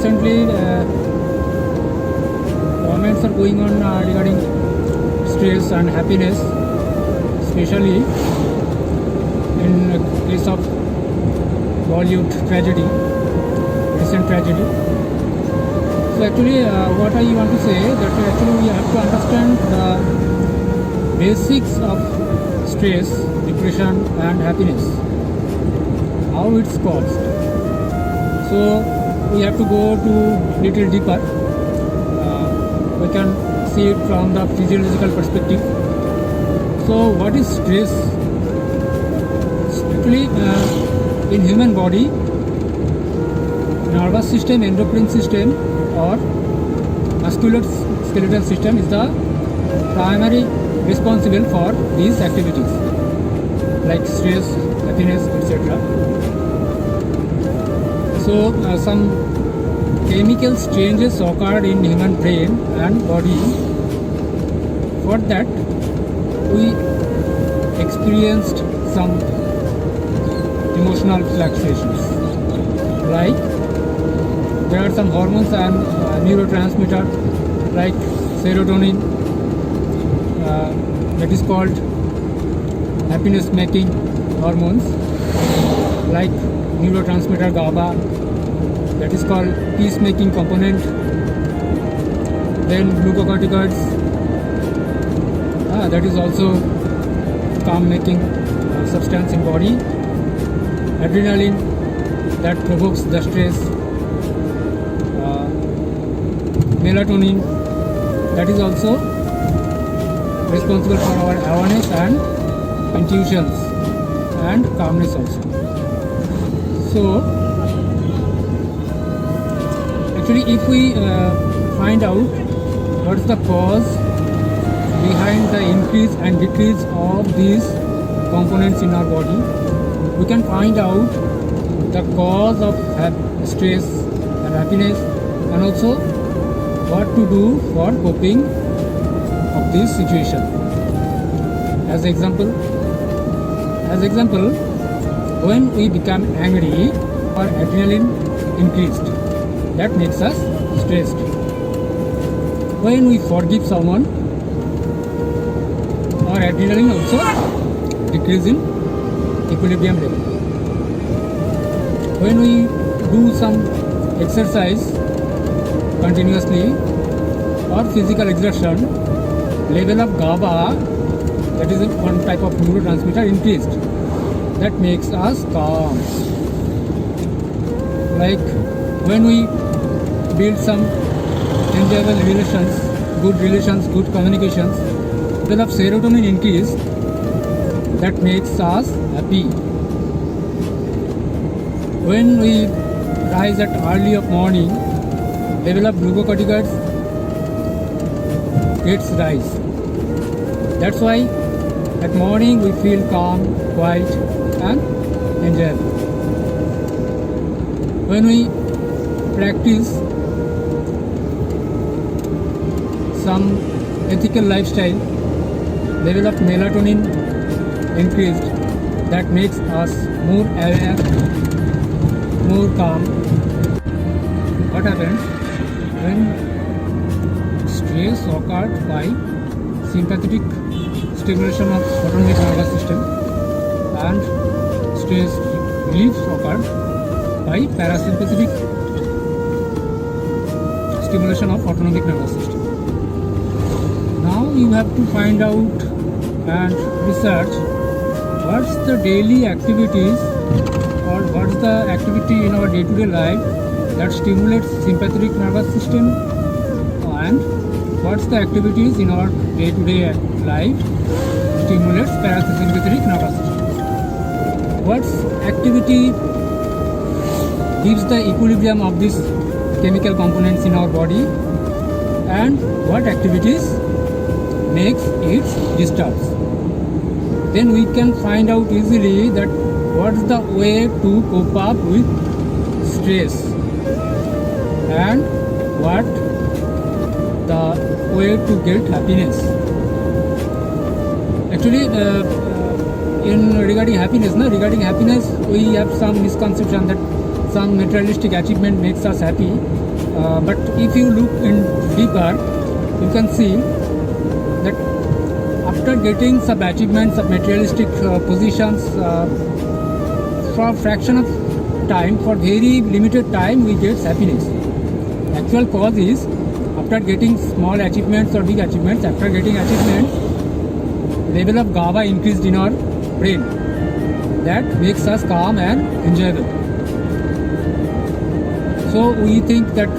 recently comments are going on regarding stress and happiness, especially in case of Bollywood tragedy, recent tragedy. So actually what I want to say that actually we have to understand the basics of stress, depression and happiness, how it's caused. So we have to go to little deeper. We can see it from the physiological perspective. So what is stress? Actually in human body, nervous system, endocrine system or musculoskeletal system is the primary responsible for these activities like stress, happiness, etc. So some chemical changes occurred in human brain and body. For that we experienced some emotional fluctuations, like there are some hormones and neurotransmitter like serotonin that is called happiness making hormones, like neurotransmitter GABA that is called peace making component, then glucocorticoids that is also calm making substance in body, adrenaline that provokes the stress, melatonin that is also responsible for our awareness and intuitions and calmness also. So actually if we find out what is the cause behind the increase and decrease of these components in our body, we can find out the cause of stress and happiness and also what to do for coping of this situation. As example, when we become angry, our adrenaline increased, that makes us stressed. When we forgive someone, our adrenaline also decrease in equilibrium level. When we do some exercise continuously or physical exertion, level of GABA, that is one type of neurotransmitter, increased, that makes us calm. Like when we build some enjoyable relations, good communications, level of serotonin increased, that makes us happy. When we rise at early of morning, level of glucocorticoids gets rise. That's why at morning we feel calm, quiet and enjoyable. When we practice some ethical lifestyle, level of melatonin increased, that makes us more aware, more calm. What happens when stress occurred by sympathetic stimulation of autonomic nervous system and stress relief occurred by parasympathetic stimulation of autonomic nervous system. Now you have to find out and research what's the daily activities or what's the activity in our day-to-day life that stimulates sympathetic nervous system, and what's the activities in our day-to-day life stimulates parasympathetic nervous system. What activity gives the equilibrium of these chemical components in our body, and what activities makes it disturbs. Then we can find out easily that what's the way to cope up with stress and what the way to get happiness. Actually regarding happiness we have some misconception that some materialistic achievement makes us happy. But if you look in deeper, you can see that after getting some achievements of materialistic positions for a fraction of time, for very limited time, we get happiness. Actual cause is after getting small achievements or big achievements, after getting achievements, level of GABA increased in our brain. That makes us calm and enjoyable. So we think that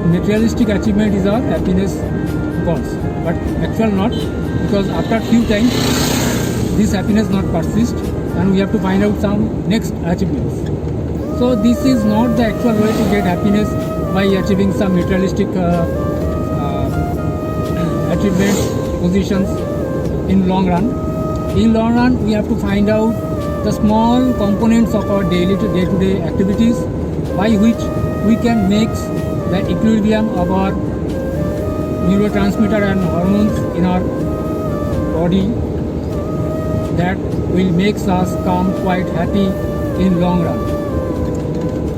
materialistic achievement is our happiness cause, but actual not, because after few times this happiness not persist and we have to find out some next achievements. So this is not the actual way to get happiness by achieving some materialistic achievements, positions in long run. In long run, we have to find out the small components of our day-to-day activities by which we can make the equilibrium of our neurotransmitter and hormones in our body, that will make us calm, quite happy in long run.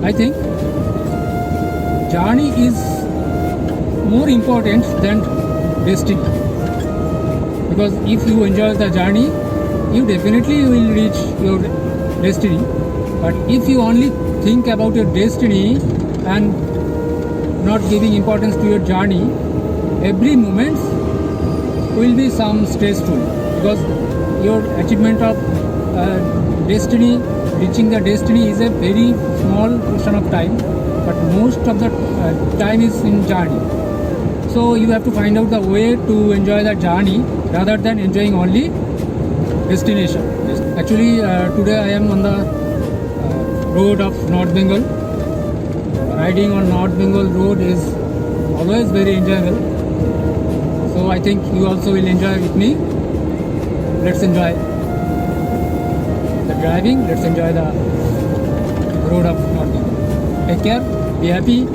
I think journey is more important than destiny, because if you enjoy the journey, you definitely will reach your destiny. But if you only think about your destiny and not giving importance to your journey, every moment will be some stressful, because your achievement of destiny, reaching the destiny is a very small portion of time, but most of the time is in journey. So you have to find out the way to enjoy the journey rather than enjoying only destination. Actually, today I am on the road of North Bengal. Riding on North Bengal road is always very enjoyable. So I think you also will enjoy with me. Let's enjoy the driving. Let's enjoy the road of North Bengal. Take care. Be happy.